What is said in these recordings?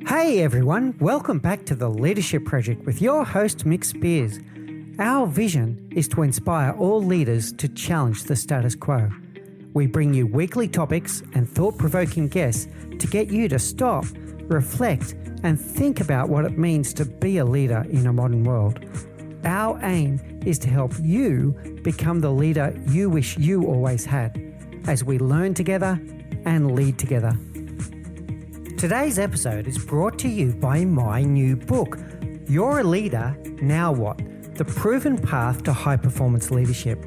Hey everyone, welcome back to The Leadership Project with your host Mick Spears. Our vision is to inspire all leaders to challenge the status quo. We bring you weekly topics and thought-provoking guests to get you to stop, reflect, and think about what it means to be a leader in a modern world. Our aim is to help you become the leader you wish you always had, as we learn together and lead together. Today's episode is brought to you by my new book, You're a Leader, Now What? The Proven Path to High-Performance Leadership.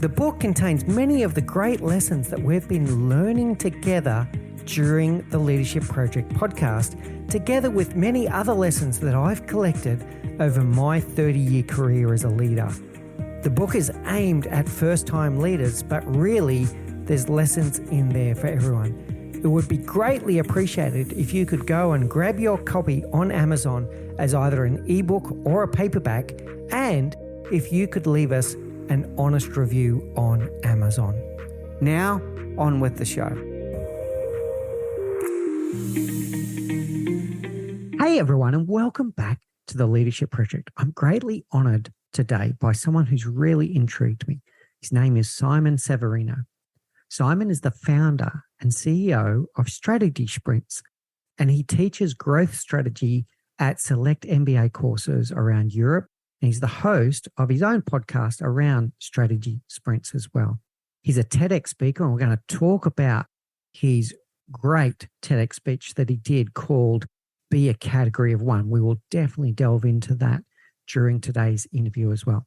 The book contains many of the great lessons that we've been learning together during the Leadership Project podcast, together with many other lessons that I've collected over my 30-year career as a leader. The book is aimed at first-time leaders, but really there's lessons in there for everyone. It would be greatly appreciated if you could go and grab your copy on Amazon as either an ebook or a paperback, and if you could leave us an honest review on Amazon. Now, on with the show. Hey everyone, and welcome back to the Leadership Project. I'm greatly honored today by someone who's really intrigued me. His name is Simon Severino. Simon is the founder and CEO of Strategy Sprints, and he teaches growth strategy at select MBA courses around Europe. And he's the host of his own podcast around strategy sprints as well. He's a TEDx speaker, and we're going to talk about his great TEDx speech that he did called Be a Category of One. We will definitely delve into that during today's interview as well.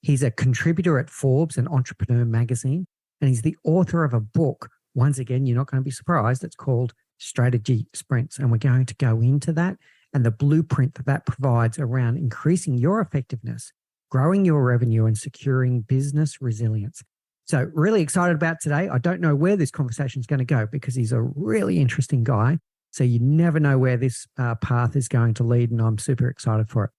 He's a contributor at Forbes and Entrepreneur magazine, and he's the author of a book. Once again, you're not going to be surprised. It's called Strategy Sprints, and we're going to go into that and the blueprint that that provides around increasing your effectiveness, growing your revenue, and securing business resilience. So really excited about today. I don't know where this conversation is going to go because he's a really interesting guy. So you never know where this path is going to lead, and I'm super excited for it.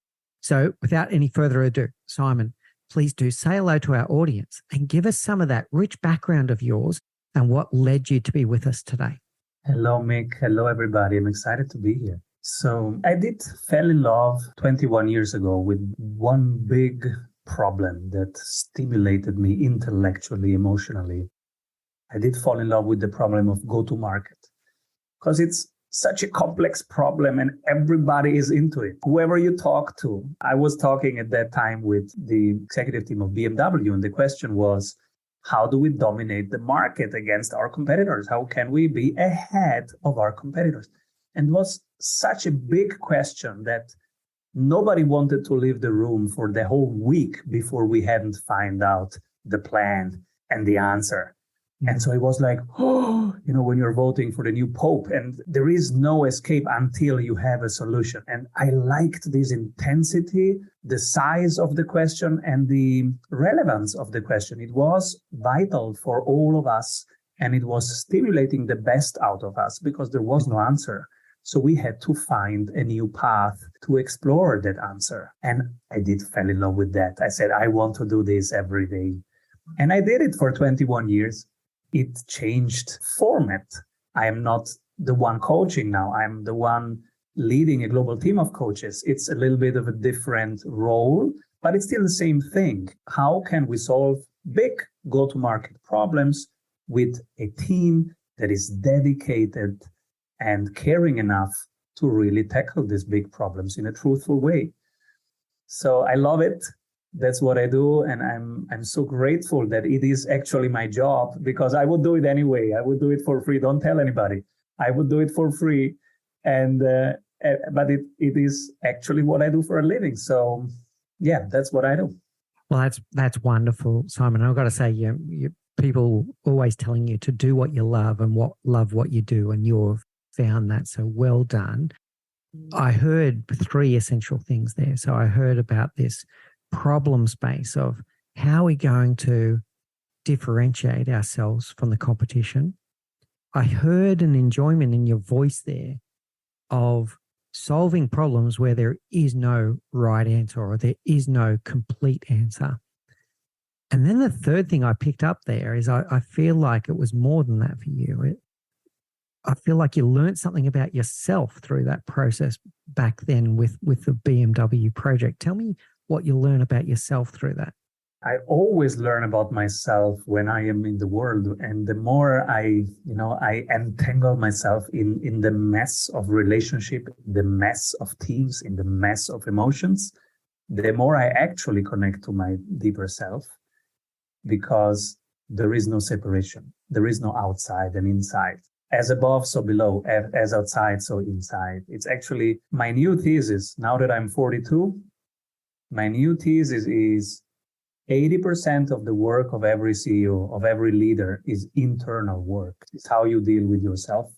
So without any further ado, Simon, please do say hello to our audience and give us some of that rich background of yours and what led you to be with us today. Hello, Mick. Hello, everybody. I'm excited to be here. So I did fall in love 21 years ago with one big problem that stimulated me intellectually, emotionally. I did fall in love with the problem of go-to-market because it's such a complex problem and everybody is into it. Whoever you talk to, I was talking at that time with the executive team of BMW, and the question was, how do we dominate the market against our competitors? How can we be ahead of our competitors? And it was such a big question that nobody wanted to leave the room for the whole week before we hadn't found out the plan and the answer. And so it was like, when you're voting for the new pope and there is no escape until you have a solution. And I liked this intensity, the size of the question, and the relevance of the question. It was vital for all of us, and it was stimulating the best out of us because there was no answer. So we had to find a new path to explore that answer. And I did fall in love with that. I said, I want to do this every day. And I did it for 21 years. It changed format. I am not the one coaching now. I'm the one leading a global team of coaches. It's a little bit of a different role, but it's still the same thing. How can we solve big go-to-market problems with a team that is dedicated and caring enough to really tackle these big problems in a truthful way? So I love it. That's what I do. And I'm so grateful that it is actually my job, because I would do it anyway. I would do it for free. Don't tell anybody. I would do it for free. And but it is actually what I do for a living. So yeah, that's what I do. Well, that's wonderful, Simon. I've got to say, you people always telling you to do what you love and love what you do. And you've found that. So well done. I heard 3 essential things there. So I heard about this problem space of how we're going to differentiate ourselves from the competition. I heard an enjoyment in your voice there of solving problems where there is no right answer or there is no complete answer. And then the third thing I picked up there is I feel like it was more than that for you. I feel like you learned something about yourself through that process back then with the BMW project. Tell me what you learn about yourself through that. I always learn about myself when I am in the world. And the more I entangle myself in the mess of relationship, the mess of teams, in the mess of emotions, the more I actually connect to my deeper self, because there is no separation. There is no outside and inside. As above, so below, as outside, so inside. It's actually my new thesis. Now that I'm 42, my new thesis is 80% of the work of every CEO, of every leader, is internal work. It's how you deal with yourself.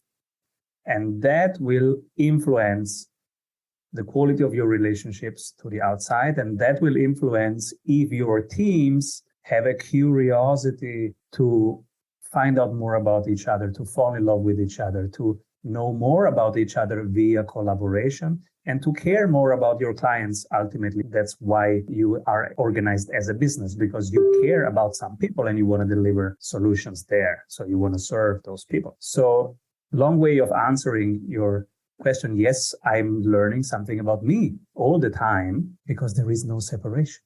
And that will influence the quality of your relationships to the outside. And that will influence if your teams have a curiosity to find out more about each other, to fall in love with each other, to know more about each other via collaboration, and to care more about your clients. Ultimately, that's why you are organized as a business, because you care about some people and you want to deliver solutions there. So you want to serve those people. So long way of answering your question. Yes, I'm learning something about me all the time because there is no separation.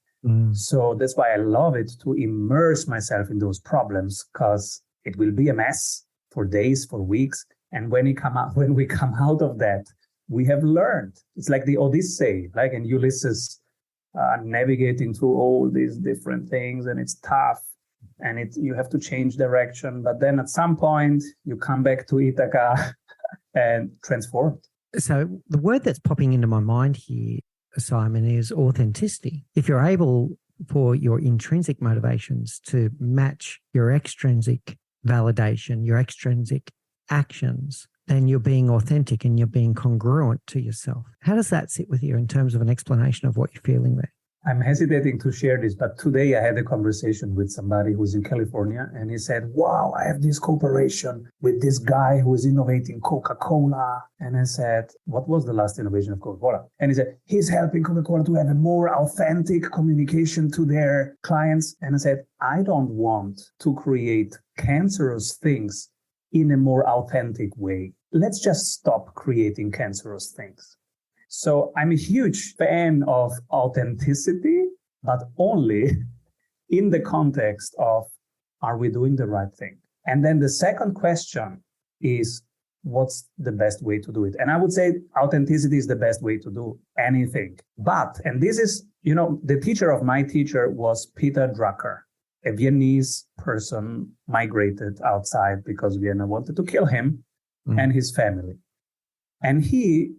So that's why I love it to immerse myself in those problems, because it will be a mess for days, for weeks. And when we come out of that, we have learned. It's like the Odyssey, like in Ulysses, navigating through all these different things, and it's tough, and you have to change direction. But then at some point, you come back to Ithaca and transform. So the word that's popping into my mind here, Simon, is authenticity. If you're able for your intrinsic motivations to match your extrinsic validation, your extrinsic actions, then you're being authentic and you're being congruent to yourself. How does that sit with you in terms of an explanation of what you're feeling there? I'm hesitating to share this, but today I had a conversation with somebody who's in California, and he said, wow, I have this cooperation with this guy who is innovating Coca-Cola. And I said, what was the last innovation of Coca-Cola? And he said, he's helping Coca-Cola to have a more authentic communication to their clients. And I said, I don't want to create cancerous things in a more authentic way. Let's just stop creating cancerous things. So I'm a huge fan of authenticity, but only in the context of, are we doing the right thing? And then the second question is, what's the best way to do it? And I would say authenticity is the best way to do anything. But, and this is, the teacher of my teacher was Peter Drucker, a Viennese person migrated outside because Vienna wanted to kill him and his family. And he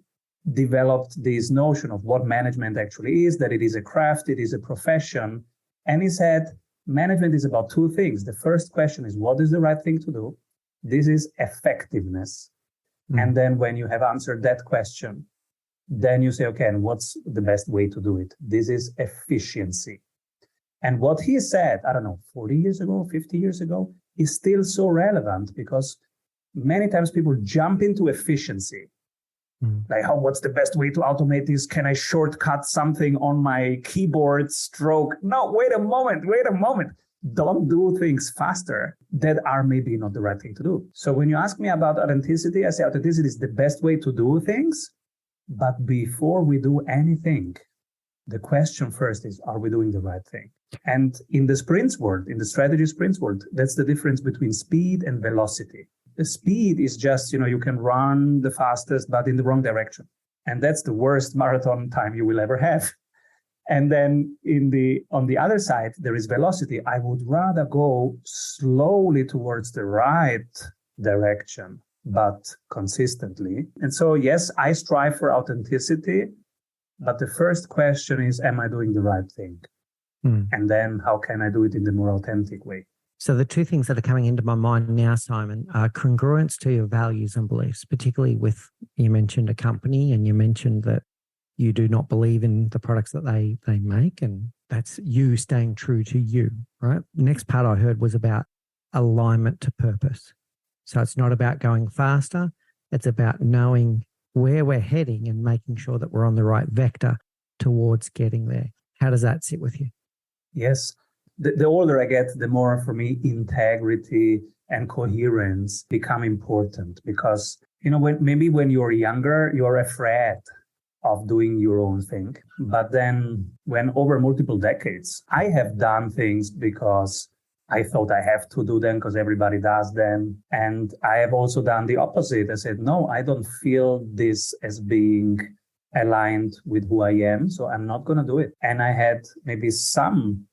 developed this notion of what management actually is, that it is a craft, it is a profession. And he said, management is about two things. The first question is, what is the right thing to do? This is effectiveness. And then when you have answered that question, then you say, okay, and what's the best way to do it? This is efficiency. And what he said, 40 years ago, 50 years ago, is still so relevant, because many times people jump into efficiency. Like, what's the best way to automate this? Can I shortcut something on my keyboard stroke? No, wait a moment. Don't do things faster that are maybe not the right thing to do. So when you ask me about authenticity, I say authenticity is the best way to do things. But before we do anything, the question first is, are we doing the right thing? And in the sprints world, in the strategy sprints world, that's the difference between speed and velocity. The speed is just, you can run the fastest, but in the wrong direction. And that's the worst marathon time you will ever have. And then on the other side, there is velocity. I would rather go slowly towards the right direction, but consistently. And so, yes, I strive for authenticity, but the first question is, am I doing the right thing? And then how can I do it in the more authentic way? So the two things that are coming into my mind now, Simon, are congruence to your values and beliefs, particularly with, you mentioned a company and you mentioned that you do not believe in the products that they make, and that's you staying true to you, right? Next part I heard was about alignment to purpose. So it's not about going faster. It's about knowing where we're heading and making sure that we're on the right vector towards getting there. How does that sit with you? Yes. The older I get, the more, for me, integrity and coherence become important because, when you're younger, you're afraid of doing your own thing. But then when over multiple decades, I have done things because I thought I have to do them because everybody does them. And I have also done the opposite. I said, no, I don't feel this as being aligned with who I am. So I'm not going to do it. And I had maybe some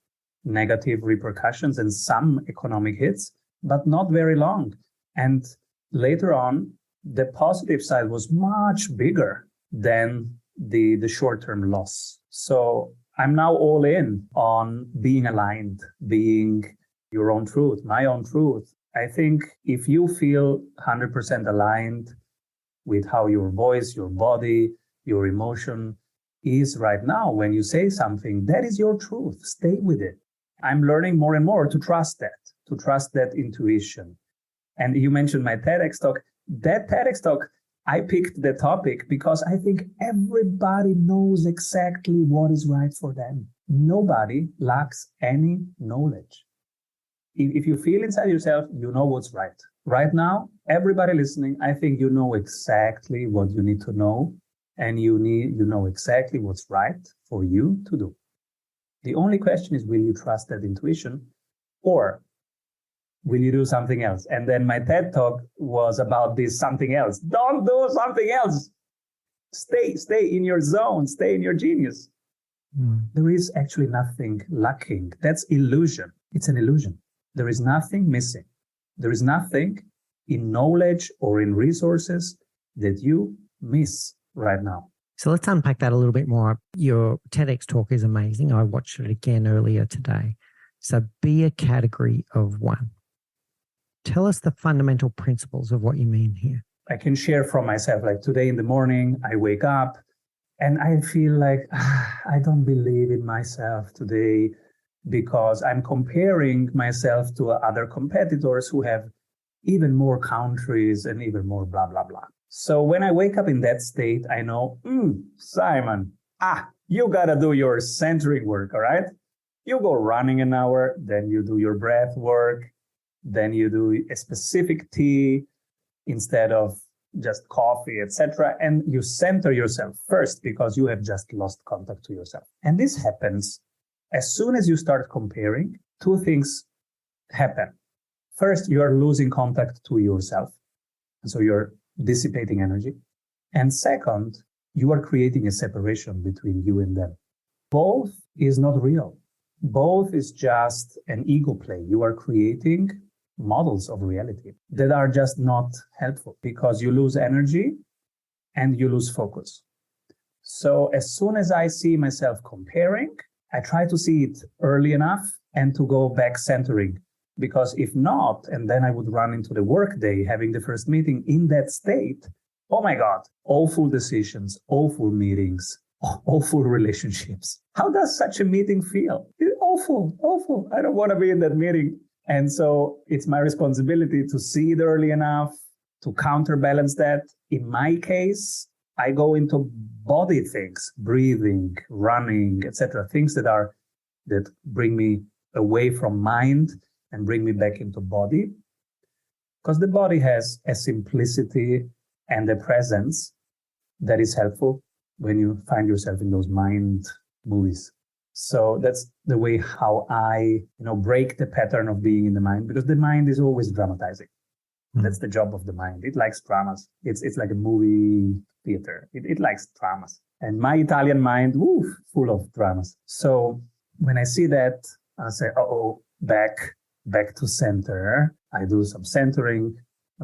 negative repercussions and some economic hits, but not very long. And later on, the positive side was much bigger than the short-term loss. So I'm now all in on being aligned, being your own truth, my own truth. I think if you feel 100% aligned with how your voice, your body, your emotion is right now, when you say something, that is your truth. Stay with it. I'm learning more and more to trust that intuition. And you mentioned my TEDx talk. That TEDx talk, I picked the topic because I think everybody knows exactly what is right for them. Nobody lacks any knowledge. If you feel inside yourself, you know what's right. Right now, everybody listening, I think you know exactly what you need to know, and you know exactly what's right for you to do. The only question is, will you trust that intuition, or will you do something else? And then my TED talk was about this something else. Don't do something else. Stay in your zone, stay in your genius. There is actually nothing lacking. That's illusion. It's an illusion. There is nothing missing. There is nothing in knowledge or in resources that you miss right now. So let's unpack that a little bit more. Your TEDx talk is amazing. I watched it again earlier today. So be a category of one. Tell us the fundamental principles of what you mean here. I can share from myself, like today in the morning, I wake up and I feel like I don't believe in myself today because I'm comparing myself to other competitors who have even more countries and even more blah, blah, blah. So when I wake up in that state, I know, Simon, you got to do your centering work, all right? You go running an hour, then you do your breath work, then you do a specific tea instead of just coffee, etc. And you center yourself first because you have just lost contact to yourself. And this happens as soon as you start comparing. Two things happen. First, you are losing contact to yourself. And so you're dissipating energy. And second, you are creating a separation between you and them. Both is not real. Both is just an ego play. You are creating models of reality that are just not helpful because you lose energy and you lose focus. So as soon as I see myself comparing, I try to see it early enough and to go back centering. Because if not, and then I would run into the workday having the first meeting in that state, oh my God, awful decisions, awful meetings, awful relationships. How does such a meeting feel? Awful, awful. I don't want to be in that meeting. And so it's my responsibility to see it early enough, to counterbalance that. In my case, I go into body things, breathing, running, etc., things that bring me away from mind and bring me back into body. Because the body has a simplicity and a presence that is helpful when you find yourself in those mind movies. So that's the way how I, break the pattern of being in the mind, because the mind is always dramatizing. That's the job of the mind. It likes dramas. It's like a movie theater. It likes dramas. And my Italian mind, full of dramas. So when I see that, I say, back to center. I do some centering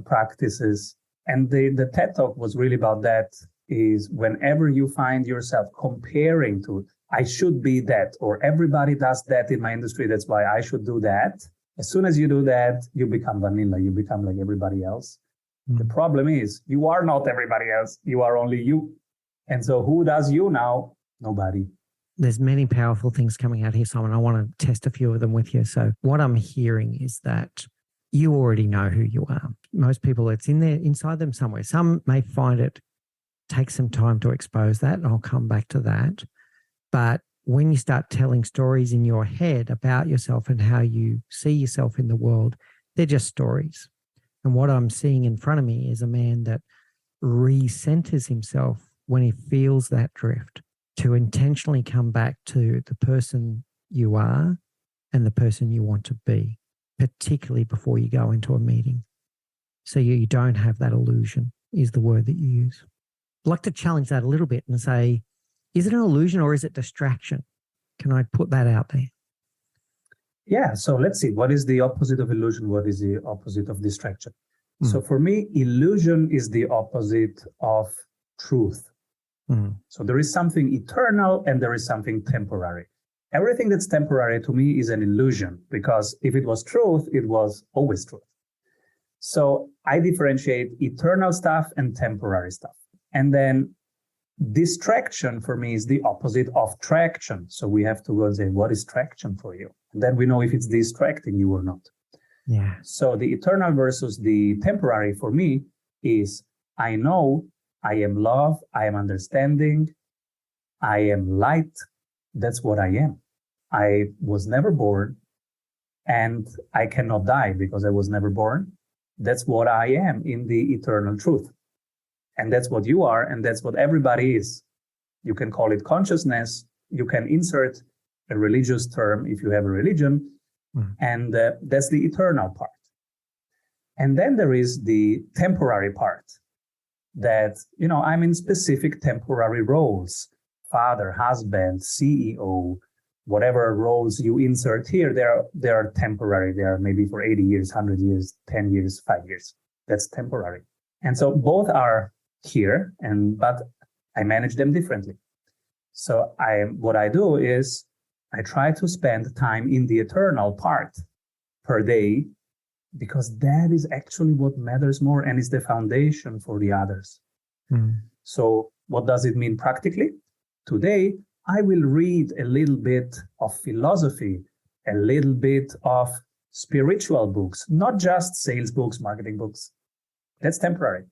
practices. And the TED Talk was really about that, is whenever you find yourself comparing to, I should be that, or everybody does that in my industry, that's why I should do that. As soon as you do that, you become vanilla. You become like everybody else. The problem is you are not everybody else. You are only you. And so who does you now? Nobody. There's many powerful things coming out here, Simon. I want to test a few of them with you. So what I'm hearing is that you already know who you are. Most people, it's in there, inside them somewhere. Some may find it take some time to expose that, and I'll come back to that. But when you start telling stories in your head about yourself and how you see yourself in the world, They're just stories. And what I'm seeing in front of me is a man that recenters himself when he feels that drift, to intentionally come back to the person you are and the person you want to be, particularly before you go into a meeting. So you don't have that illusion, is the word that you use. I'd like to challenge that a little bit and say, is it an illusion or is it distraction? Can I put that out there? Yeah, so let's see. What is the opposite of illusion? What is the opposite of distraction? So for me, illusion is the opposite of truth. So there is something eternal and there is something temporary. Everything that's temporary to me is an illusion, because if it was truth, it was always truth. So I differentiate eternal stuff and temporary stuff. And then distraction for me is the opposite of traction. So we have to go and say, what is traction for you? And then we know if it's distracting you or not. Yeah. So the eternal versus the temporary for me is, I know I am love, I am understanding, I am light. That's what I am. I was never born and I cannot die because I was never born. That's what I am in the eternal truth. And that's what you are, and that's what everybody is. You can call it consciousness. You can insert a religious term if you have a religion. And that's the eternal part. And then there is the temporary part that, I'm in specific temporary roles, father, husband, CEO, whatever roles you insert here, they are temporary. They are maybe for 80 years, 100 years, 10 years, 5 years. That's temporary. And so both are here, but I manage them differently. So what I do is I try to spend time in the eternal part per day, because that is actually what matters more and is the foundation for the others. So what does it mean practically? Today, I will read a little bit of philosophy, a little bit of spiritual books, not just sales books, marketing books. That's temporary.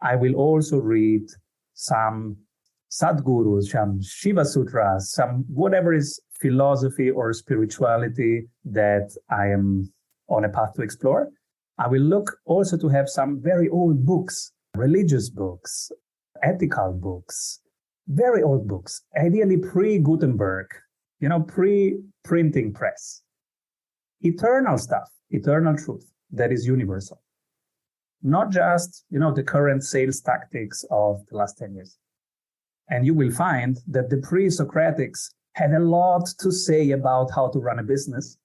I will also read some Sadhgurus, some Shiva Sutras, some whatever is philosophy or spirituality that I am on a path to explore. I will look also to have some very old books, religious books, ethical books, very old books, ideally pre-Gutenberg, pre-printing press. Eternal stuff, eternal truth that is universal. Not just, the current sales tactics of the last 10 years. And you will find that the pre-Socratics had a lot to say about how to run a business.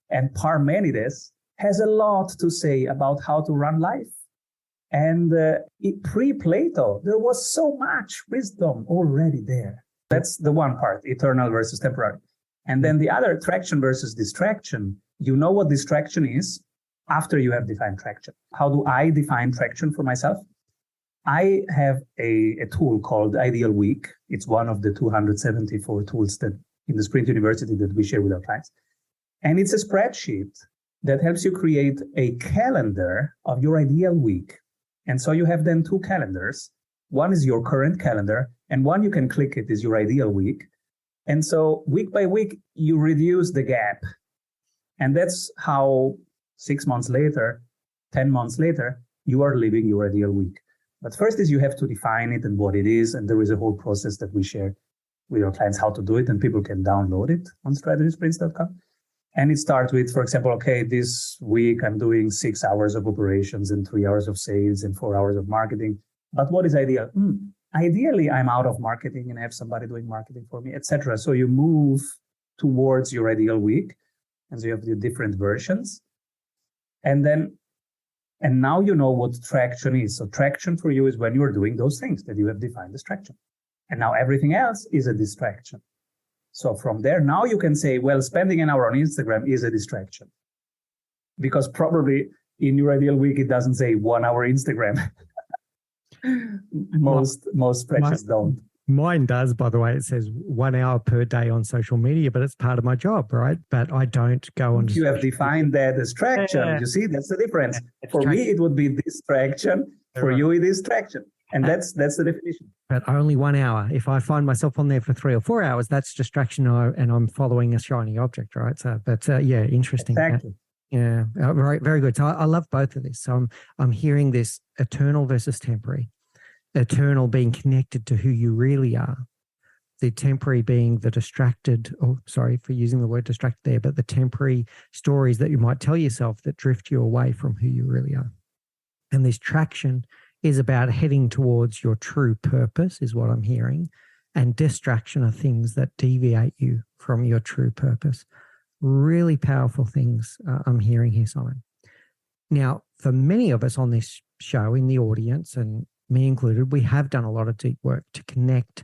And Parmenides has a lot to say about how to run life. And pre-Plato, there was so much wisdom already there. That's the one part, eternal versus temporary. And then the other, traction versus distraction. You know what distraction is after you have defined traction. How do I define traction for myself? I have a tool called Ideal Week. It's one of the 274 tools that in the Sprint University that we share with our clients. And it's a spreadsheet that helps you create a calendar of your ideal week. And so you have then two calendars. One is your current calendar, and one you can click it is your ideal week. And so week by week, you reduce the gap. And that's how 6 months later, 10 months later, you are living your ideal week. But first is you have to define it and what it is. And there is a whole process that we share with our clients how to do it, and people can download it on strategysprints.com. And it starts with, for example, okay, this week I'm doing 6 hours of operations and 3 hours of sales and 4 hours of marketing. But what is ideal? Ideally, I'm out of marketing and have somebody doing marketing for me, etc. So you move towards your ideal week. And so you have the different versions. And now you know what traction is. So traction for you is when you are doing those things that you have defined as traction. And now everything else is a distraction. So from there, now you can say, well, spending an hour on Instagram is a distraction. Because probably in your ideal week, it doesn't say 1 hour Instagram. Most spreadsheets don't. Mine does, by the way. It says 1 hour per day on social media, but it's part of my job, right? But I don't go on. You have defined that as traction. Yeah. You see, that's the difference. For me, it would be distraction. For you, it is traction. And that's the definition. But only 1 hour. If I find myself on there for 3 or 4 hours, that's distraction, and I'm following a shiny object, right? So, but yeah, interesting. Exactly. Yeah, very, very good. So I love both of this. So I'm hearing this eternal versus temporary. Eternal being connected to who you really are. The temporary being the distracted, oh, sorry for using the word distracted there, but the temporary stories that you might tell yourself that drift you away from who you really are. And this traction is about heading towards your true purpose, is what I'm hearing. And distraction are things that deviate you from your true purpose. Really powerful things I'm hearing here, Simon. Now, for many of us on this show, in the audience, and me included, we have done a lot of deep work to connect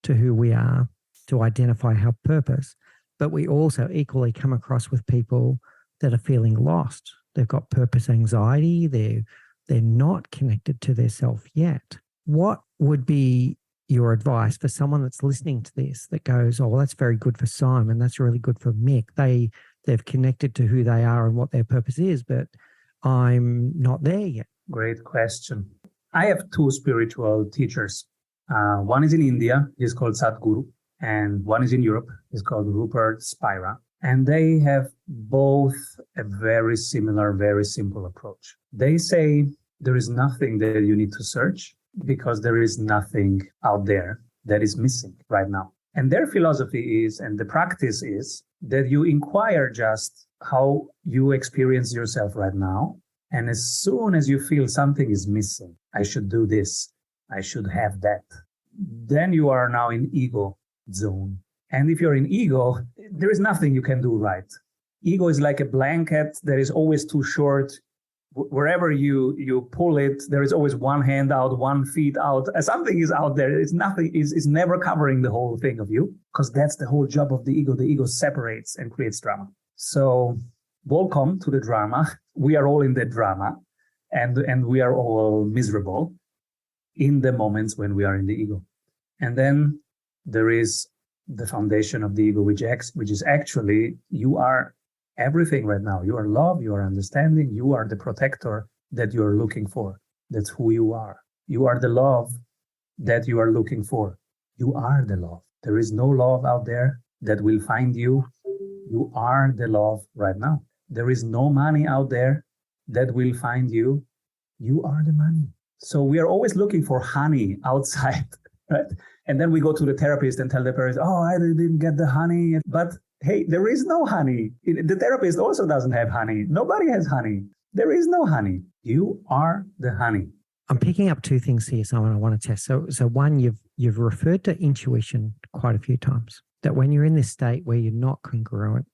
to who we are, to identify our purpose. But we also equally come across with people that are feeling lost. They've got purpose anxiety. They're not connected to their self yet. What would be your advice for someone that's listening to this that goes, oh, well, that's very good for Simon. That's really good for Mick. They've connected to who they are and what their purpose is, but I'm not there yet. Great question. I have two spiritual teachers. One is in India. He's called Sadhguru. And one is in Europe. He's called Rupert Spira. And they have both a very similar, very simple approach. They say there is nothing that you need to search because there is nothing out there that is missing right now. And their philosophy is, and the practice is, that you inquire just how you experience yourself right now. And as soon as you feel something is missing, I should do this, I should have that, then you are now in ego zone. And if you're in ego, there is nothing you can do right. Ego is like a blanket that is always too short. Wherever you pull it, there is always one hand out, 1 feet out. Something is out there. It's nothing, is never covering the whole thing of you, because that's the whole job of the ego. The ego separates and creates drama. So welcome to the drama. We are all in the drama, and we are all miserable in the moments when we are in the ego. And then there is the foundation of the ego, which is actually you are everything right now. You are love, you are understanding, you are the protector that you are looking for. That's who you are. You are the love that you are looking for. You are the love. There is no love out there that will find you. You are the love right now. There is no money out there that will find you. You are the money. So we are always looking for honey outside, right? And then we go to the therapist and tell the parents, oh, I didn't get the honey. But hey, there is no honey. The therapist also doesn't have honey. Nobody has honey. There is no honey. You are the honey. I'm picking up two things here, Simon, I want to test. So one, you've referred to intuition quite a few times, that when you're in this state where you're not congruent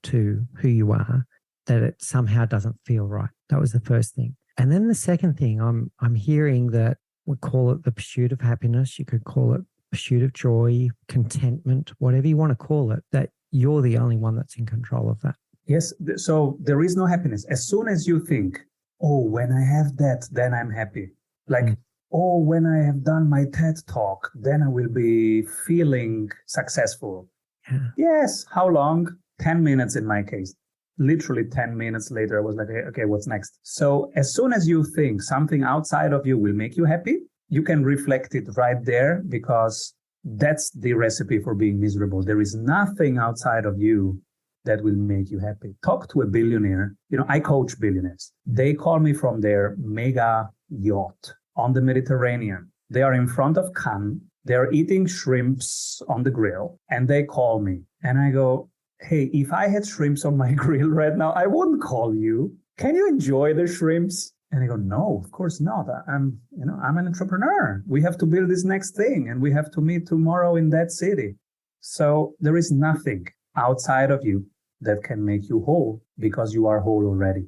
to who you are, that it somehow doesn't feel right. That was the first thing. And then the second thing, I'm hearing that we call it the pursuit of happiness. You could call it pursuit of joy, contentment, whatever you want to call it, that you're the only one that's in control of that. Yes. So there is no happiness. As soon as you think, oh, when I have that, then I'm happy. Like, oh, when I have done my TED talk, then I will be feeling successful. Yeah. Yes. How long? 10 minutes in my case. Literally 10 minutes later, I was like, okay, what's next? So as soon as you think something outside of you will make you happy, you can reflect it right there, because that's the recipe for being miserable. There is nothing outside of you that will make you happy. Talk to a billionaire. I coach billionaires. They call me from their mega yacht on the Mediterranean. They are in front of Cannes. They're eating shrimps on the grill, and they call me. And I go, hey, if I had shrimps on my grill right now, I wouldn't call you. Can you enjoy the shrimps? And they go, no, of course not. I'm an entrepreneur. We have to build this next thing, and we have to meet tomorrow in that city. So there is nothing outside of you that can make you whole, because you are whole already,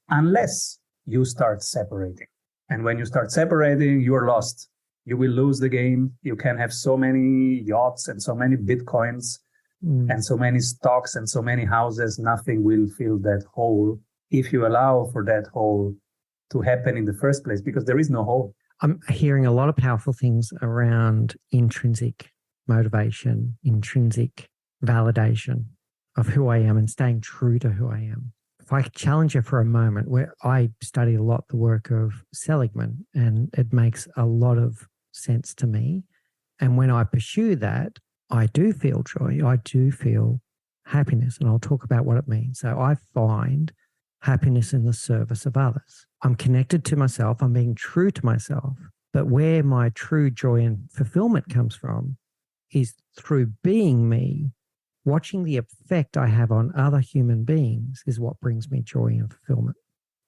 unless you start separating. And when you start separating, you're lost. You will lose the game. You can have so many yachts and so many Bitcoins and so many stocks and so many houses. Nothing will fill that hole if you allow for that hole to happen in the first place, because there is no hole. I'm hearing a lot of powerful things around intrinsic motivation, intrinsic validation of who I am, and staying true to who I am. If I could challenge you for a moment, where I study a lot the work of Seligman, and it makes a lot of sense to me. And when I pursue that, I do feel joy. I do feel happiness. And I'll talk about what it means. So I find happiness in the service of others. I'm connected to myself. I'm being true to myself. But where my true joy and fulfillment comes from is through being me. Watching the effect I have on other human beings is what brings me joy and fulfillment.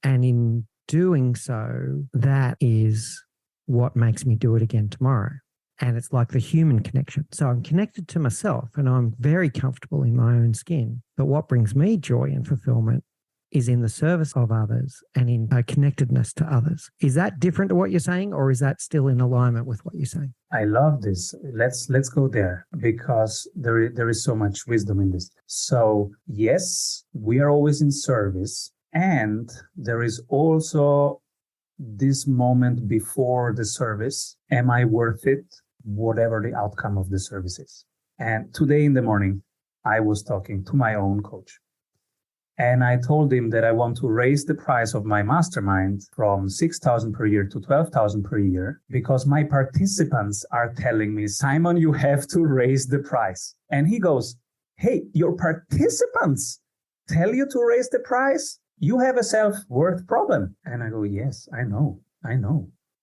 And in doing so, that is what makes me do it again tomorrow. And it's like the human connection. So I'm connected to myself and I'm very comfortable in my own skin. But what brings me joy and fulfillment is in the service of others and in connectedness to others. Is that different to what you're saying, or is that still in alignment with what you're saying? I love this. Let's go there, because there is so much wisdom in this. So yes, we are always in service, and there is also this moment before the service. Am I worth it? Whatever the outcome of the service is. And today in the morning, I was talking to my own coach. And I told him that I want to raise the price of my mastermind from 6,000 per year to 12,000 per year, because my participants are telling me, Simon, you have to raise the price. And he goes, hey, your participants tell you to raise the price? You have a self-worth problem. And I go, yes, I know.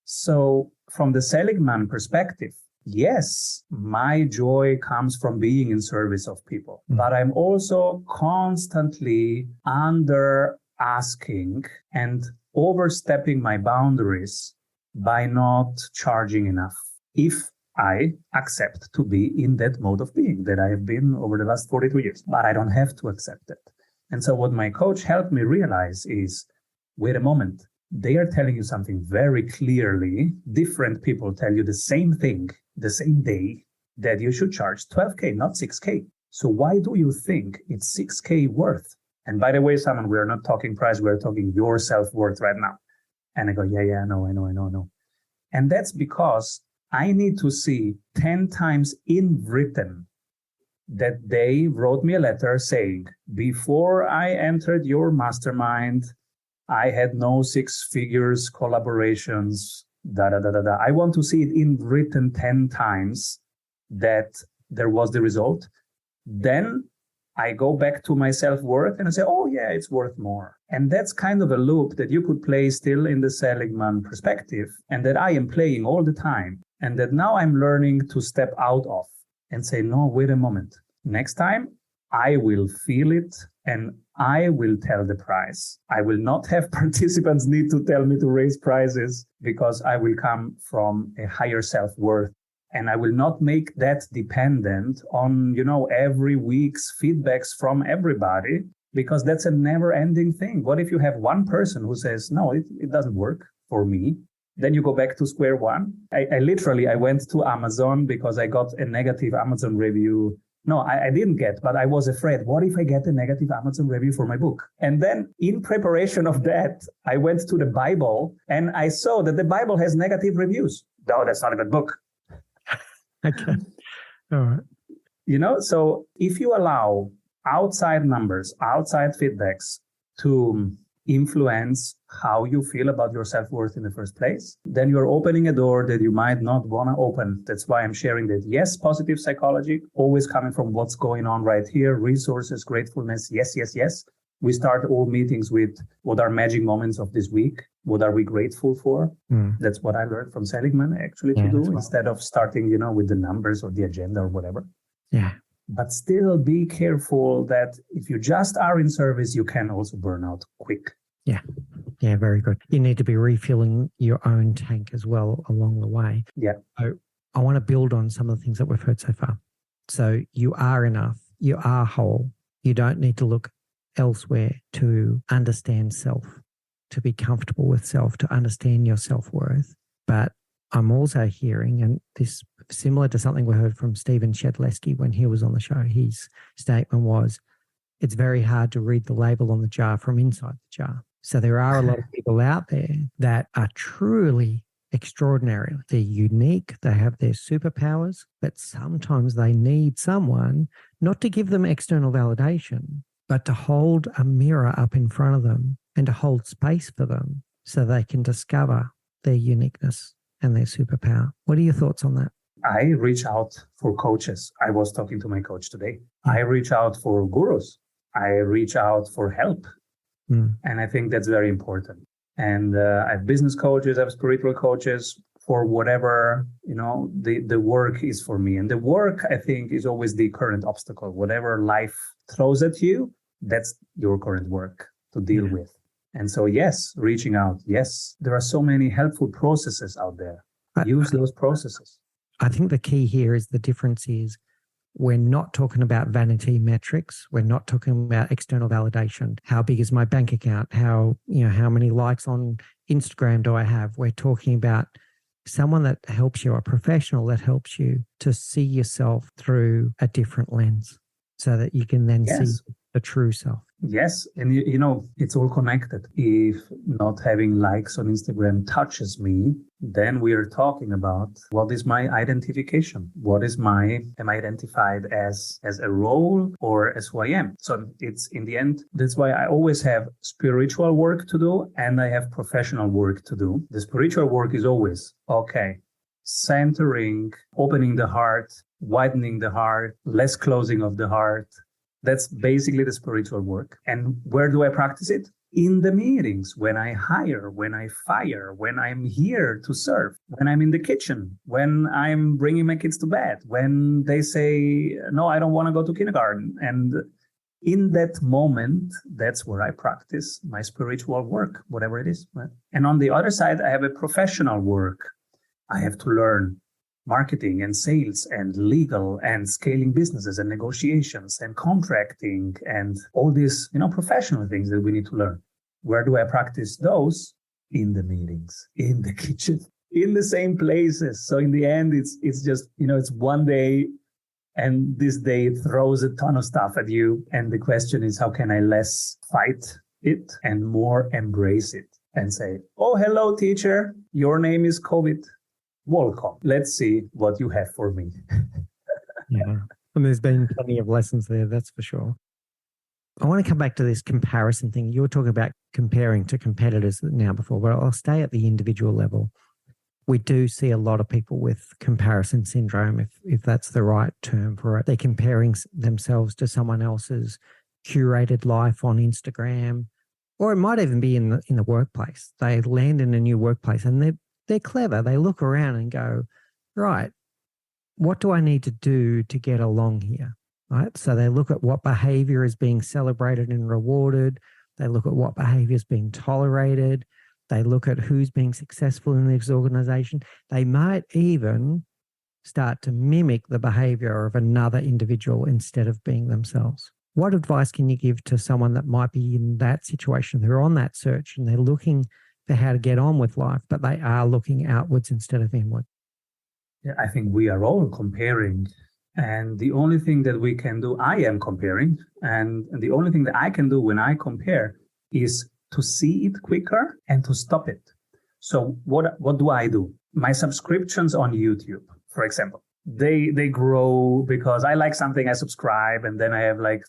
So from the Seligman perspective, yes, my joy comes from being in service of people, but I'm also constantly under asking and overstepping my boundaries by not charging enough. If I accept to be in that mode of being that I have been over the last 42 years, but I don't have to accept it. And so what my coach helped me realize is, wait a moment, they are telling you something very clearly. Different people tell you the same thing the same day, that you should charge 12K, not 6K. So why do you think it's 6K worth? And by the way, Simon, we are not talking price. We're talking your self-worth right now. And I go, I know. And that's because I need to see 10 times in written that they wrote me a letter saying, before I entered your mastermind, I had no 6 figures collaborations, I want to see it in written 10 times that there was the result. Then I go back to my self-worth and I say, oh yeah, it's worth more. And that's kind of a loop that you could play still in the Seligman perspective, and that I am playing all the time. And that now I'm learning to step out of and say, no, wait a moment. Next time I will feel it and I will tell the price. I will not have participants need to tell me to raise prices, because I will come from a higher self-worth. And I will not make that dependent on, every week's feedbacks from everybody, because that's a never-ending thing. What if you have one person who says, no, it doesn't work for me? Then you go back to square one. I went to Amazon because I got a negative Amazon review. No, I didn't get, but I was afraid. What if I get a negative Amazon review for my book? And then in preparation of that, I went to the Bible and I saw that the Bible has negative reviews. No, that's not a good book. Okay. All right. So if you allow outside numbers, outside feedbacks to influence how you feel about your self-worth in the first place, then you're opening a door that you might not want to open. That's why I'm sharing that. Yes, positive psychology, always coming from what's going on right here, resources, gratefulness. Yes. We start all meetings with what are magic moments of this week. What are we grateful for? That's what I learned from Seligman actually to do, instead of starting, with the numbers or the agenda or whatever. Yeah. But still be careful that if you just are in service, you can also burn out quick. Yeah, very good. You need to be refilling your own tank as well along the way. Yeah. So I want to build on some of the things that we've heard so far. So you are enough. You are whole. You don't need to look elsewhere to understand self, to be comfortable with self, to understand your self-worth. But I'm also hearing, and this similar to something we heard from Stephen Shedleski when he was on the show, his statement was, it's very hard to read the label on the jar from inside the jar. So there are a lot of people out there that are truly extraordinary. They're unique. They have their superpowers, but sometimes they need someone not to give them external validation, but to hold a mirror up in front of them and to hold space for them so they can discover their uniqueness and their superpower. What are your thoughts on that? I reach out for coaches. I was talking to my coach today. I reach out for gurus. I reach out for help. And I think that's very important. And I have business coaches, I have spiritual coaches for whatever, the work is for me. And the work, I think, is always the current obstacle. Whatever life throws at you, that's your current work to deal with. And so, yes, reaching out. Yes, there are so many helpful processes out there. Use those processes. I think the key here is the difference is we're not talking about vanity metrics. We're not talking about external validation. How big is my bank account? How many likes on Instagram do I have? We're talking about someone that helps you, a professional that helps you to see yourself through a different lens so that you can then see the true self. Yes. And, it's all connected. If not having likes on Instagram touches me, then we are talking about what is my identification? Am I identified as a role or as who I am? So it's in the end, that's why I always have spiritual work to do and I have professional work to do. The spiritual work is always, centering, opening the heart, widening the heart, less closing of the heart. That's basically the spiritual work. And where do I practice it? In the meetings, when I hire, when I fire, when I'm here to serve, when I'm in the kitchen, when I'm bringing my kids to bed, when they say, no, I don't want to go to kindergarten. And in that moment, that's where I practice my spiritual work, whatever it is. Right? And on the other side, I have a professional work. I have to learn marketing and sales and legal and scaling businesses and negotiations and contracting and all these, professional things that we need to learn. Where do I practice those? In the meetings, in the kitchen, in the same places. So in the end, it's just, it's one day and this day throws a ton of stuff at you. And the question is, how can I less fight it and more embrace it and say, oh, hello, teacher, your name is COVID. Welcome. Let's see what you have for me. Yeah. And there's been plenty of lessons there, that's for sure. I want to come back to this comparison thing. You were talking about comparing to competitors now before, but I'll stay at the individual level. We do see a lot of people with comparison syndrome, if that's the right term for it. They're comparing themselves to someone else's curated life on Instagram, or it might even be in the workplace. They land in a new workplace and they're clever. They look around and go, right, what do I need to do to get along here? Right. So they look at what behavior is being celebrated and rewarded. They look at what behavior is being tolerated. They look at who's being successful in this organization. They might even start to mimic the behavior of another individual instead of being themselves. What advice can you give to someone that might be in that situation? They're on that search and they're looking for how to get on with life, but they are looking outwards instead of inward. Yeah, I think we are all comparing. And the only thing that we can do, I am comparing. And the only thing that I can do when I compare is to see it quicker and to stop it. So what do I do? My subscriptions on YouTube, for example, they grow because I like something, I subscribe, and then I have like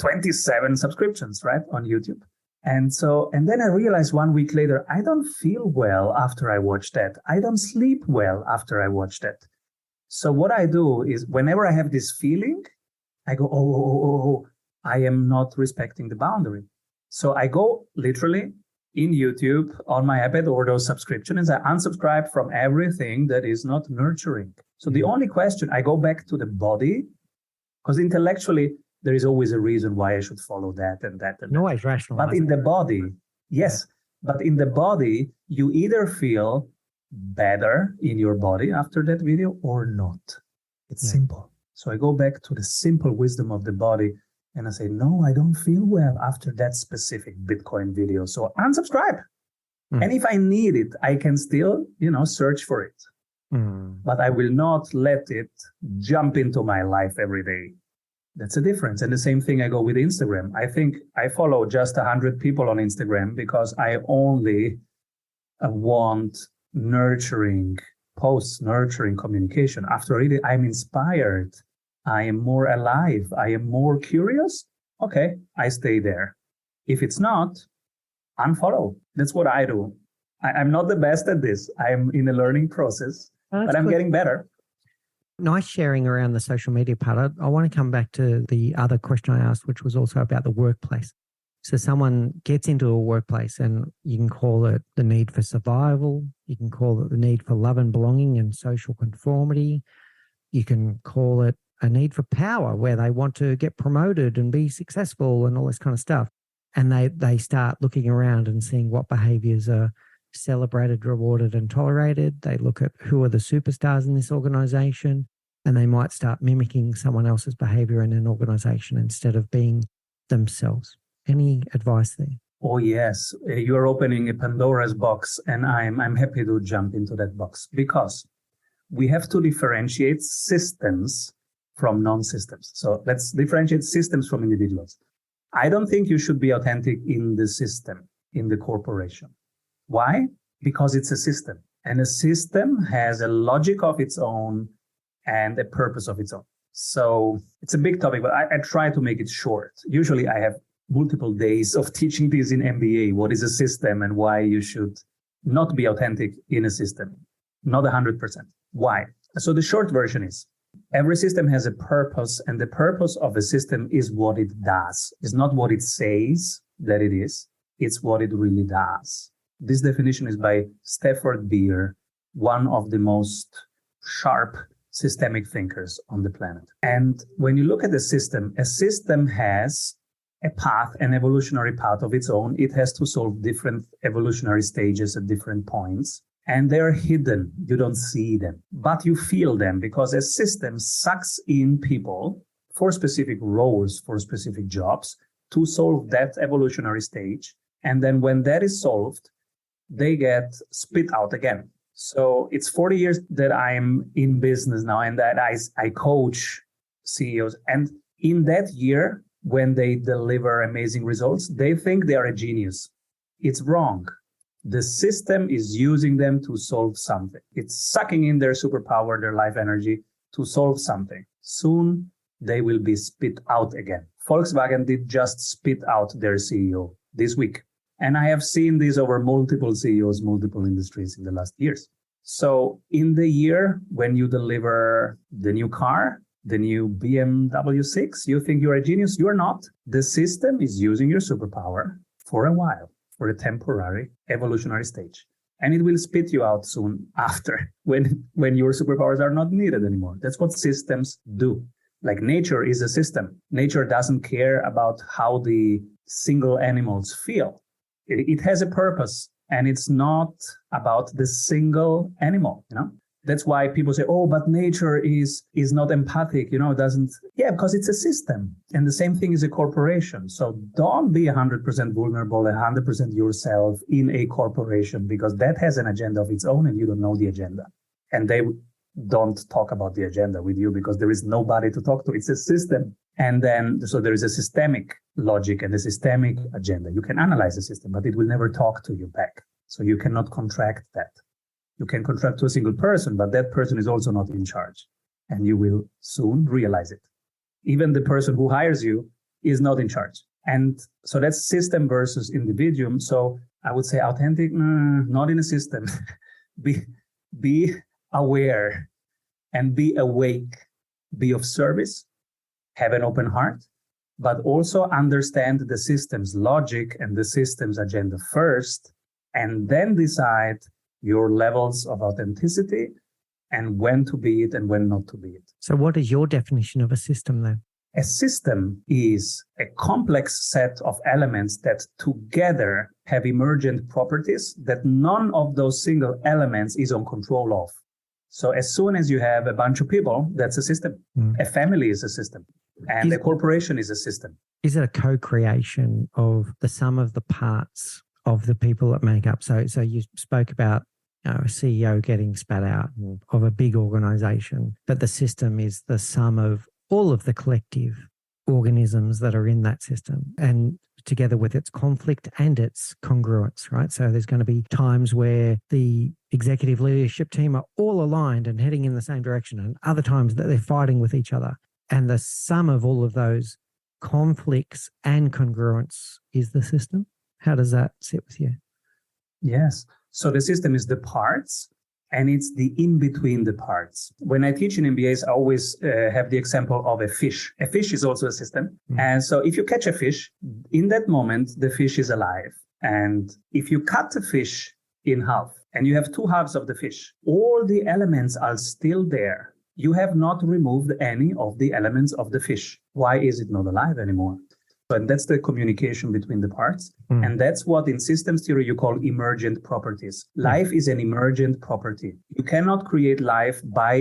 27 subscriptions, right, on YouTube. And then I realized 1 week later, I don't feel well after I watch that. I don't sleep well after I watch that. So what I do is whenever I have this feeling, I go, oh, I am not respecting the boundary. So I go literally in YouTube on my iPad or those subscriptions. I unsubscribe from everything that is not nurturing. So the only question, I go back to the body, because intellectually, there is always a reason why I should follow that and that. And no, it's rational. But in the body, yes. Yeah. But in the body, you either feel better in your body after that video or not. It's simple. So I go back to the simple wisdom of the body and I say, no, I don't feel well after that specific Bitcoin video. So unsubscribe. And if I need it, I can still, search for it. But I will not let it jump into my life every day. That's the difference. And the same thing I go with Instagram. I think I follow just 100 people on Instagram because I only want nurturing posts, nurturing communication. After it, I'm inspired. I am more alive. I am more curious. Okay, I stay there. If it's not, unfollow. That's what I do. I'm not the best at this. I'm in a learning process, but I'm getting better. Nice sharing around the social media part. I want to come back to the other question I asked, which was also about the workplace. So someone gets into a workplace and you can call it the need for survival. You can call it the need for love and belonging and social conformity. You can call it a need for power where they want to get promoted and be successful and all this kind of stuff. And they start looking around and seeing what behaviors are celebrated, rewarded, and tolerated. They look at who are the superstars in this organization, and they might start mimicking someone else's behavior in an organization instead of being themselves. Any advice there? Oh, yes. You're opening a Pandora's box, and I'm happy to jump into that box because we have to differentiate systems from non-systems. So let's differentiate systems from individuals. I don't think you should be authentic in the system, in the corporation. Why? Because it's a system, and a system has a logic of its own and a purpose of its own. So it's a big topic, but I try to make it short. Usually I have multiple days of teaching this in MBA, what is a system and why you should not be authentic in a system, not 100%. Why? So the short version is every system has a purpose, and the purpose of a system is what it does. It's not what it says that it is, it's what it really does. This definition is by Stafford Beer, one of the most sharp systemic thinkers on the planet. And when you look at a system has a path, an evolutionary path of its own. It has to solve different evolutionary stages at different points. And they're hidden. You don't see them, but you feel them because a system sucks in people for specific roles, for specific jobs to solve that evolutionary stage. And then when that is solved, they get spit out again. So it's 40 years that I'm in business now and that I coach CEOs. And in that year, when they deliver amazing results, they think they are a genius. It's wrong. The system is using them to solve something. It's sucking in their superpower, their life energy to solve something. Soon they will be spit out again. Volkswagen did just spit out their CEO this week. And I have seen this over multiple CEOs, multiple industries in the last years. So in the year when you deliver the new car, the new BMW 6, you think you're a genius. You're not. The system is using your superpower for a while, for a temporary evolutionary stage. And it will spit you out soon after when your superpowers are not needed anymore. That's what systems do. Like nature is a system. Nature doesn't care about how the single animals feel. It has a purpose, and it's not about the single animal, you know? That's why people say, oh, but nature is not empathic, doesn't. Yeah, because it's a system. And the same thing is a corporation. So don't be 100% vulnerable, 100% yourself in a corporation, because that has an agenda of its own and you don't know the agenda. And they don't talk about the agenda with you because there is nobody to talk to. It's a system. And then, so there is a systemic logic and a systemic agenda. You can analyze the system, but it will never talk to you back. So you cannot contract that. You can contract to a single person, but that person is also not in charge. And you will soon realize it. Even the person who hires you is not in charge. And so that's system versus individuum. So I would say authentic, not in a system. Be aware and be awake. Be of service. Have an open heart, but also understand the system's logic and the system's agenda first, and then decide your levels of authenticity and when to be it and when not to be it. So what is your definition of a system then? A system is a complex set of elements that together have emergent properties that none of those single elements is on control of. So as soon as you have a bunch of people, that's a system. A family is a system. And a corporation is a system. Is it a co-creation of the sum of the parts of the people that make up? So you spoke about a CEO getting spat out of a big organization, but the system is the sum of all of the collective organisms that are in that system, and together with its conflict and its congruence, right? So there's going to be times where the executive leadership team are all aligned and heading in the same direction, and other times that they're fighting with each other. And the sum of all of those conflicts and congruence is the system. How does that sit with you? Yes. So the system is the parts, and it's the in between the parts. When I teach in MBAs, I always have the example of a fish. A fish is also a system. And so if you catch a fish, in that moment, the fish is alive. And if you cut the fish in half and you have two halves of the fish, all the elements are still there. You have not removed any of the elements of the fish. Why is it not alive anymore? And that's the communication between the parts. And that's what in systems theory you call emergent properties. Life is an emergent property. You cannot create life by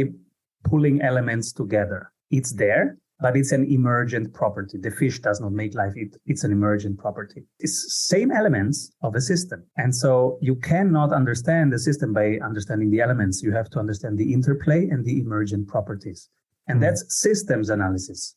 pulling elements together. It's there, but it's an emergent property. The fish does not make life. It's an emergent property. It's same elements of a system. And so you cannot understand the system by understanding the elements. You have to understand the interplay and the emergent properties. And that's systems analysis.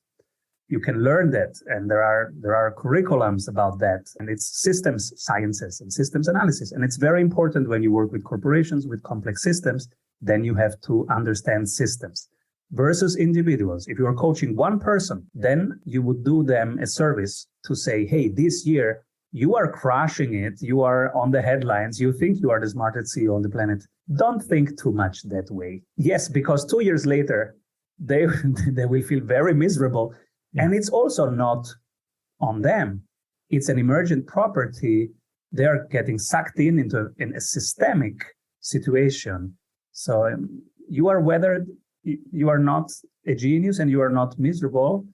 You can learn that, and there are curriculums about that, and it's systems sciences and systems analysis. And it's very important when you work with corporations, with complex systems, then you have to understand systems versus individuals. If you are coaching one person, then you would do them a service to say, hey, this year you are crushing it. You are on the headlines. You think you are the smartest CEO on the planet. Don't think too much that way. Yes, because 2 years later, they will feel very miserable. And it's also not on them. It's an emergent property. They're getting sucked in a systemic situation. So you are weathered. You are not a genius and you are not miserable.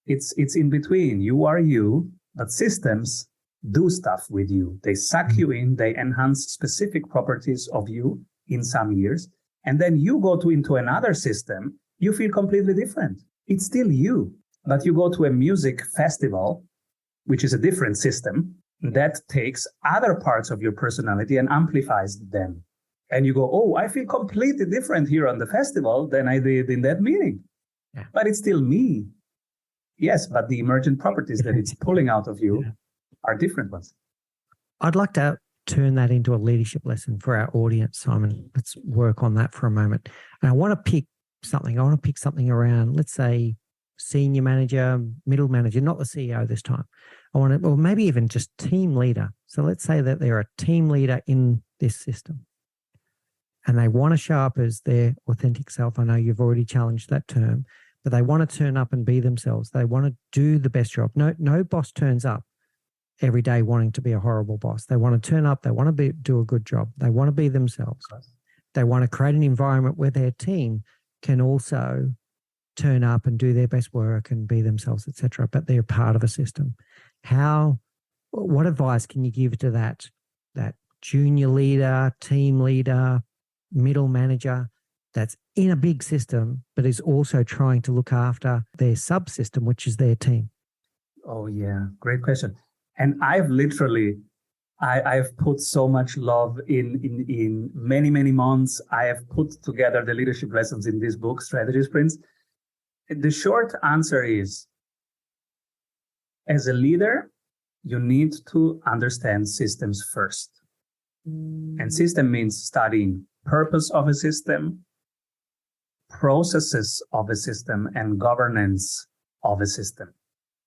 It's in between. You are you, but systems do stuff with you. They suck you in. They enhance specific properties of you in some years. And then you go into another system. You feel completely different. It's still you. But you go to a music festival, which is a different system, that takes other parts of your personality and amplifies them. And you go, oh, I feel completely different here on the festival than I did in that meeting. Yeah. But it's still me. Yes, but the emergent properties that it's pulling out of you are different ones. I'd like to turn that into a leadership lesson for our audience, Simon. Let's work on that for a moment. And I want to pick something. I want to pick something around, let's say, senior manager, middle manager, not the CEO this time. I want to, or maybe even just team leader. So let's say that they're a team leader in this system and they want to show up as their authentic self. I know you've already challenged that term, but they want to turn up and be themselves. They want to do the best job. No boss turns up every day wanting to be a horrible boss. They want to turn up. They want to do a good job. They want to be themselves. They want to create an environment where their team can also turn up and do their best work and be themselves, etc. But they're part of a system. What advice can you give to that junior leader, team leader, middle manager that's in a big system, but is also trying to look after their subsystem, which is their team? Oh yeah, great question. And I've put so much love in many, many months. I have put together the leadership lessons in this book, Strategy Sprints. The short answer is, as a leader, you need to understand systems first. And system means studying purpose of a system, processes of a system, and governance of a system.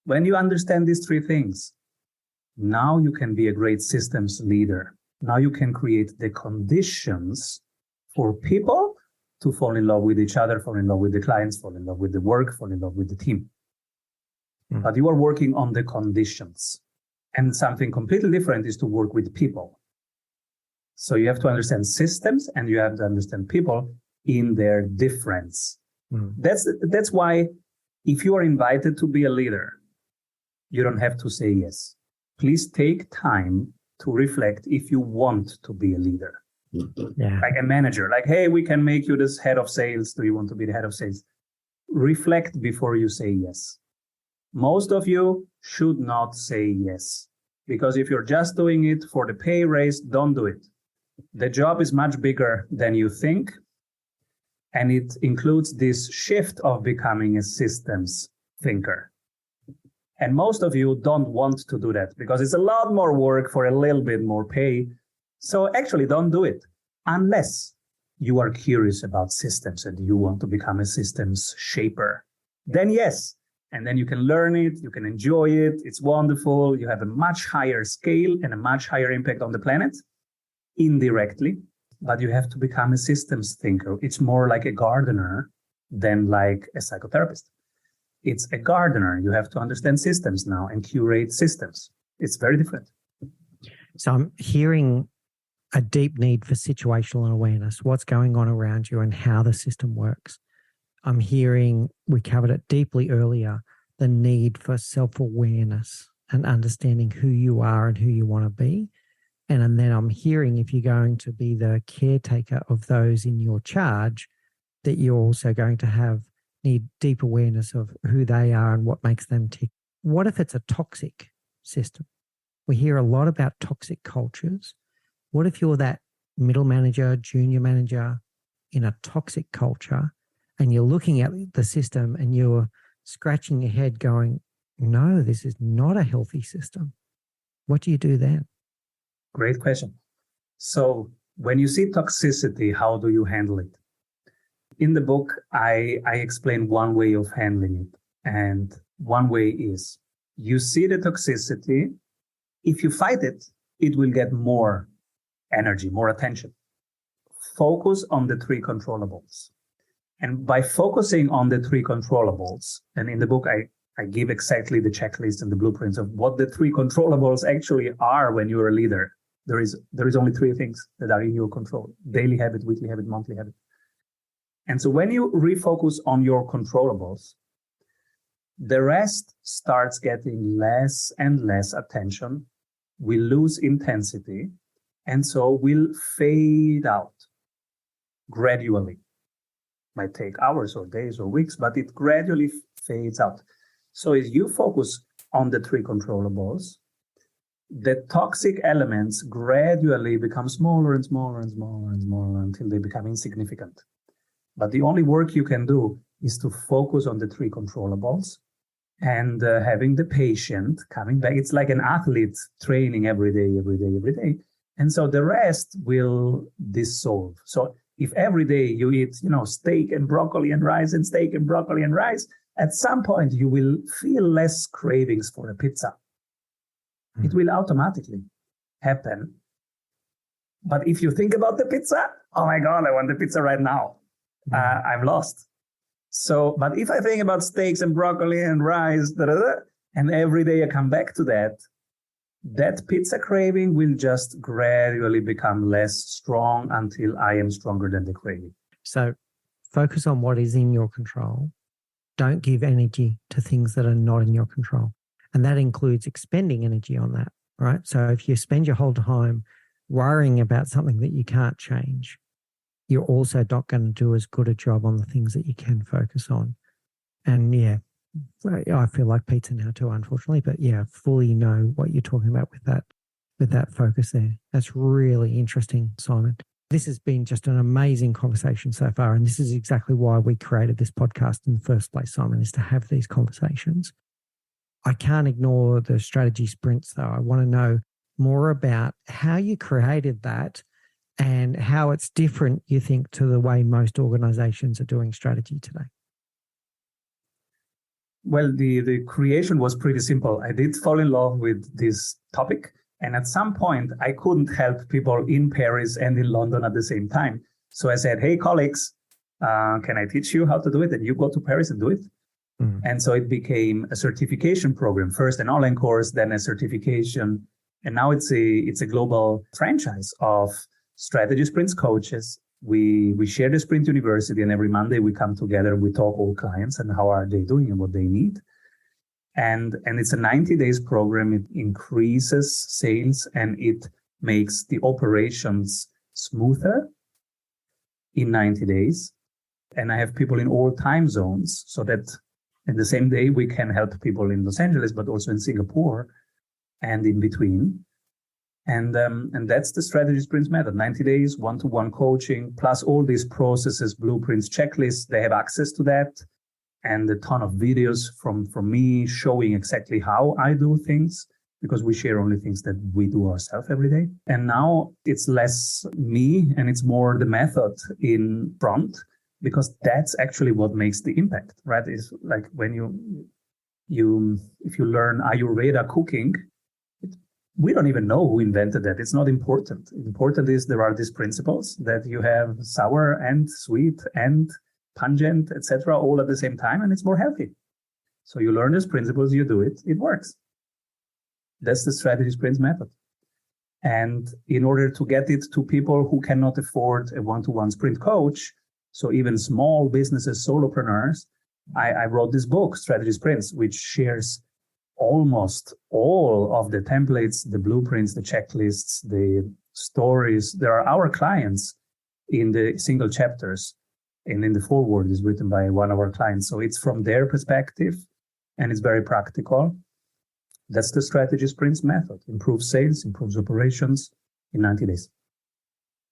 When you understand these three things, now you can be a great systems leader. Now you can create the conditions for people to fall in love with each other, fall in love with the clients, fall in love with the work, fall in love with the team. But you are working on the conditions. And something completely different is to work with people. So you have to understand systems and you have to understand people in their difference. That's why if you are invited to be a leader, you don't have to say yes. Please take time to reflect if you want to be a leader. Yeah. Like a manager, like, hey, we can make you this head of sales. Do you want to be the head of sales? Reflect before you say yes. Most of you should not say yes, because if you're just doing it for the pay raise, don't do it. The job is much bigger than you think. And it includes this shift of becoming a systems thinker. And most of you don't want to do that because it's a lot more work for a little bit more pay. So actually don't do it unless you are curious about systems and you want to become a systems shaper. Then yes. And then you can learn it. You can enjoy it. It's wonderful. You have a much higher scale and a much higher impact on the planet indirectly. but you have to become a systems thinker. It's more like a gardener than like a psychotherapist. It's a gardener. You have to understand systems now and curate systems. It's very different. So I'm hearing a deep need for situational awareness, what's going on around you and how the system works. I'm hearing, we covered it deeply earlier, the need for self-awareness and understanding who you are and who you want to be. And then I'm hearing, if you're going to be the caretaker of those in your charge, that you're also going to need deep awareness of who they are and what makes them tick. What if it's a toxic system? We hear a lot about toxic cultures. What if you're that middle manager, junior manager in a toxic culture, and you're looking at the system and you're scratching your head going, no, this is not a healthy system? What do you do then? Great question. So when you see toxicity, how do you handle it? In the book, I explain one way of handling it. And one way is you see the toxicity. If you fight it, it will get more energy, more attention. Focus on the three controllables. And by focusing on the three controllables, and in the book, I give exactly the checklist and the blueprints of what the three controllables actually are when you're a leader. There is only three things that are in your control: daily habit, weekly habit, monthly habit. And so when you refocus on your controllables, the rest starts getting less and less attention. We lose intensity, and so will fade out gradually. Might take hours or days or weeks, but it gradually fades out. So as you focus on the three controllables, the toxic elements gradually become smaller and smaller and smaller and smaller until they become insignificant. But the only work you can do is to focus on the three controllables and having the patient coming back. It's like an athlete training every day. And so the rest will dissolve. So if every day you eat, steak and broccoli and rice and steak and broccoli and rice, at some point you will feel less cravings for a pizza. It will automatically happen. But if you think about the pizza, oh my God, I want the pizza right now. I'm lost. So, but if I think about steaks and broccoli and rice, and every day I come back to that pizza craving will just gradually become less strong until I am stronger than the craving. So focus on what is in your control. Don't give energy to things that are not in your control. And that includes expending energy on that, right? So if you spend your whole time worrying about something that you can't change, you're also not going to do as good a job on the things that you can focus on. And yeah, I feel like pizza now too, unfortunately, but yeah, fully know what you're talking about with that focus there. That's really interesting, Simon. This has been just an amazing conversation so far. And this is exactly why we created this podcast in the first place, Simon, is to have these conversations. I can't ignore the strategy sprints though. I want to know more about how you created that and how it's different, you think, to the way most organizations are doing strategy today. Well, the creation was pretty simple. I did fall in love with this topic. And at some point, I couldn't help people in Paris and in London at the same time. So I said, hey, colleagues, can I teach you how to do it? And you go to Paris and do it. Mm. And so it became a certification program, first an online course, then a certification. And now it's a global franchise of strategy sprints coaches. We share the Sprint University, and every Monday we come together and we talk all clients and how are they doing and what they need. And it's a 90 days program. It increases sales and it makes the operations smoother in 90 days. And I have people in all time zones so that in the same day we can help people in Los Angeles, but also in Singapore and in between. And that's the strategy sprints method. 90 days, one-to-one coaching, plus all these processes, blueprints, checklists. They have access to that. And a ton of videos from me showing exactly how I do things, because we share only things that we do ourselves every day. And now it's less me and it's more the method in front, because that's actually what makes the impact, right? It's like when if you learn Ayurveda cooking, We don't even know who invented that. It's not important. Important is there are these principles that you have sour and sweet and pungent, etc., all at the same time, and it's more healthy. So you learn these principles, you do it, it works. That's the strategy sprints method. And in order to get it to people who cannot afford a one-to-one sprint coach, so even small businesses, solopreneurs, I wrote this book, Strategy Sprints, which shares almost all of the templates, the blueprints, the checklists, the stories. There are our clients in the single chapters, and in the foreword is written by one of our clients. So it's from their perspective, and it's very practical. That's the strategy sprints method. Improves sales, improves operations in 90 days.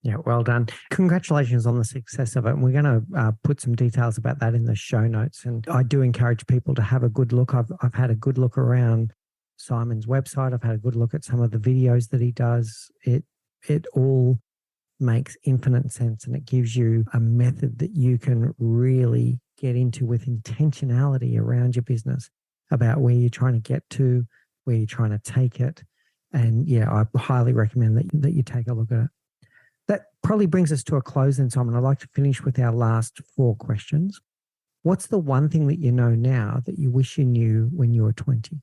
Yeah, well done. Congratulations on the success of it. And we're going to put some details about that in the show notes. And I do encourage people to have a good look. I've had a good look around Simon's website. I've had a good look at some of the videos that he does. It all makes infinite sense, and it gives you a method that you can really get into with intentionality around your business about where you're trying to get to, where you're trying to take it. And yeah, I highly recommend that you take a look at it. That probably brings us to a close then, Simon. I'd like to finish with our last 4 questions. What's the one thing that you know now that you wish you knew when you were 20?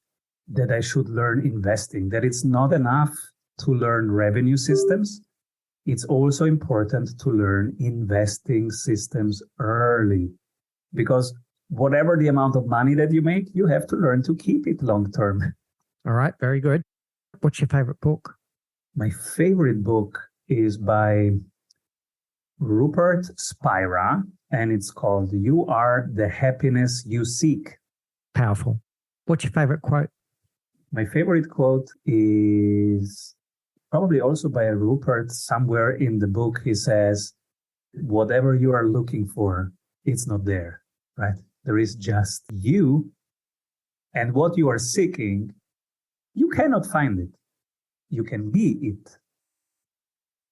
That I should learn investing, that it's not enough to learn revenue systems. It's also important to learn investing systems early, because whatever the amount of money that you make, you have to learn to keep it long term. All right, very good. What's your favorite book? My favorite book is by Rupert Spira, and it's called You Are the Happiness You Seek. Powerful. What's your favorite quote? My favorite quote is probably also by Rupert. Somewhere in the book, he says, whatever you are looking for, it's not there, right? There is just you, and what you are seeking, you cannot find it. You can be it.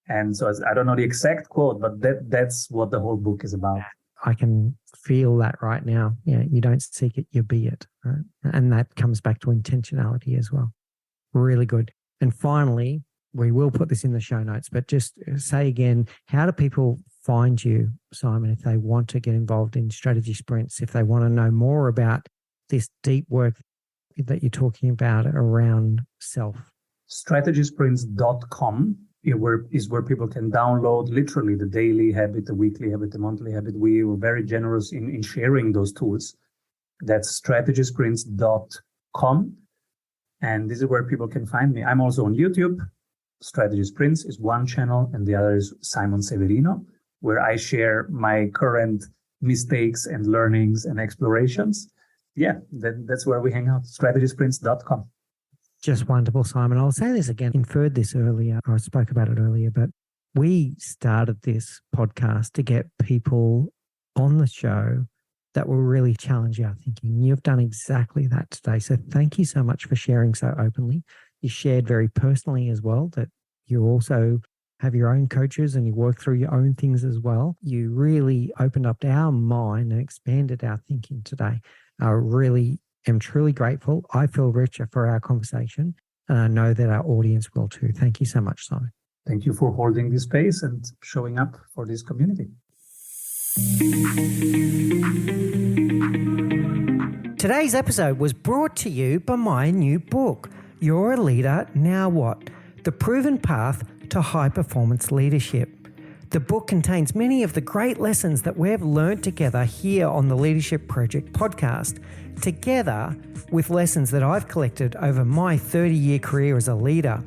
And so I don't know the exact quote, but that's what the whole book is about. I can feel that right now. Yeah, you don't seek it, you be it. Right? And that comes back to intentionality as well. Really good. And finally, we will put this in the show notes, but just say again, how do people find you, Simon, if they want to get involved in strategy sprints, if they want to know more about this deep work that you're talking about around self? Strategysprints.com is where people can download literally the daily habit, the weekly habit, the monthly habit. We were very generous in sharing those tools. That's strategysprints.com. And this is where people can find me. I'm also on YouTube. Strategy Sprints is one channel, and the other is Simon Severino, where I share my current mistakes and learnings and explorations. Yeah, that's where we hang out. Strategysprints.com. Just wonderful, Simon. I'll say this again, inferred this earlier, or I spoke about it earlier, but we started this podcast to get people on the show that will really challenge our thinking. You've done exactly that today. So thank you so much for sharing so openly. You shared very personally as well that you also have your own coaches and you work through your own things as well. You really opened up our mind and expanded our thinking today. I really am truly grateful. I feel richer for our conversation, and I know that our audience will too. Thank you so much, Simon. Thank you for holding this space and showing up for this community. Today's episode was brought to you by my new book, You're a Leader, Now What? The Proven Path to High Performance Leadership. The book contains many of the great lessons that we've learned together here on the Leadership Project podcast, together with lessons that I've collected over my 30-year career as a leader.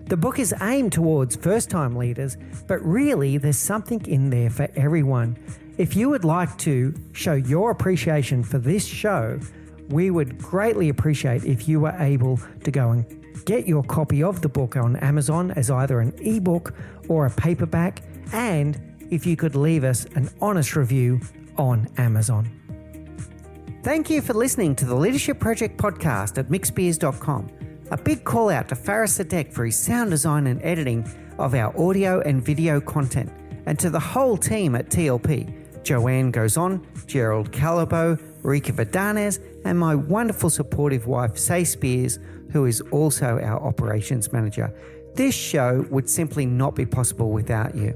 The book is aimed towards first-time leaders, but really there's something in there for everyone. If you would like to show your appreciation for this show, we would greatly appreciate if you were able to go and get your copy of the book on Amazon as either an ebook or a paperback, and if you could leave us an honest review on Amazon. Thank you for listening to the Leadership Project podcast at mixbeers.com. A big call out to Faris Sadek for his sound design and editing of our audio and video content, and to the whole team at TLP, Joanne Gozon, Gerald Calabo, Rika Vidanes, and my wonderful supportive wife, Say Spears, who is also our operations manager. This show would simply not be possible without you.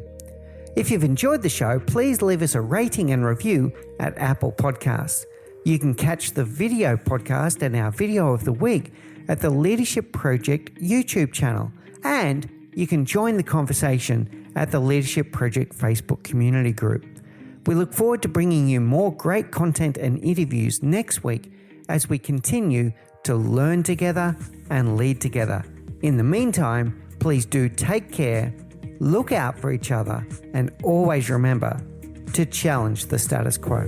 If you've enjoyed the show, please leave us a rating and review at Apple Podcasts. You can catch the video podcast and our video of the week at the Leadership Project YouTube channel, and you can join the conversation at the Leadership Project Facebook community group. We look forward to bringing you more great content and interviews next week as we continue to learn together and lead together. In the meantime, please do take care, look out for each other, and always remember to challenge the status quo.